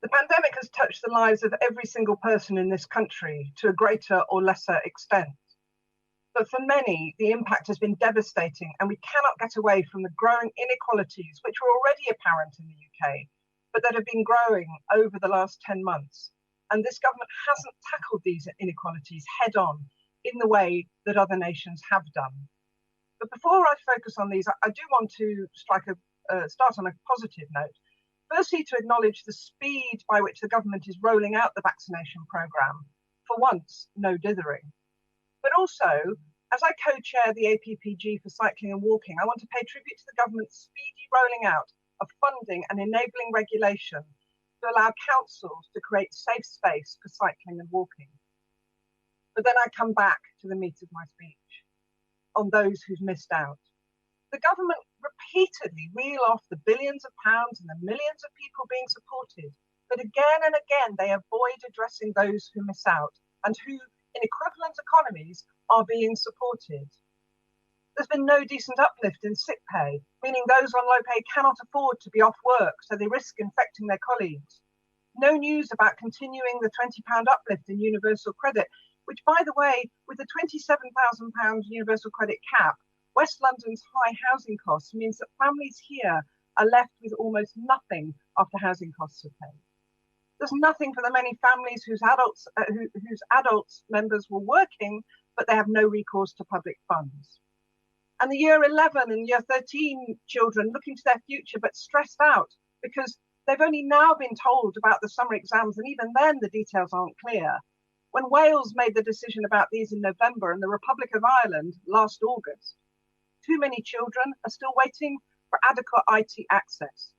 The pandemic has touched the lives of every single person in this country to a greater or lesser extent. But for many, the impact has been devastating, and we cannot get away from the growing inequalities, which were already apparent in the UK, but that have been growing over the last 10 months. And this government hasn't tackled these inequalities head on in the way that other nations have done. But before I focus on these, I do want to start on a positive note. Firstly, to acknowledge the speed by which the government is rolling out the vaccination programme. For once, no dithering. But also, as I co-chair the APPG for cycling and walking, I want to pay tribute to the government's speedy rolling out of funding and enabling regulation to allow councils to create safe space for cycling and walking. But then I come back to the meat of my speech, on those who've missed out. The government repeatedly reel off the billions of pounds and the millions of people being supported, but again and again they avoid addressing those who miss out and who, in equivalent economies, are being supported. There's been no decent uplift in sick pay, meaning those on low pay cannot afford to be off work, so they risk infecting their colleagues. No news about continuing the £20 uplift in universal credit, which, by the way, with the £27,000 universal credit cap, West London's high housing costs means that families here are left with almost nothing after housing costs are paid. There's nothing for the many families whose adults members were working, but they have no recourse to public funds. And the year 11 and year 13 children looking to their future but stressed out because they've only now been told about the summer exams, and even then the details aren't clear. When Wales made the decision about these in November and the Republic of Ireland last August, too many children are still waiting for adequate IT access.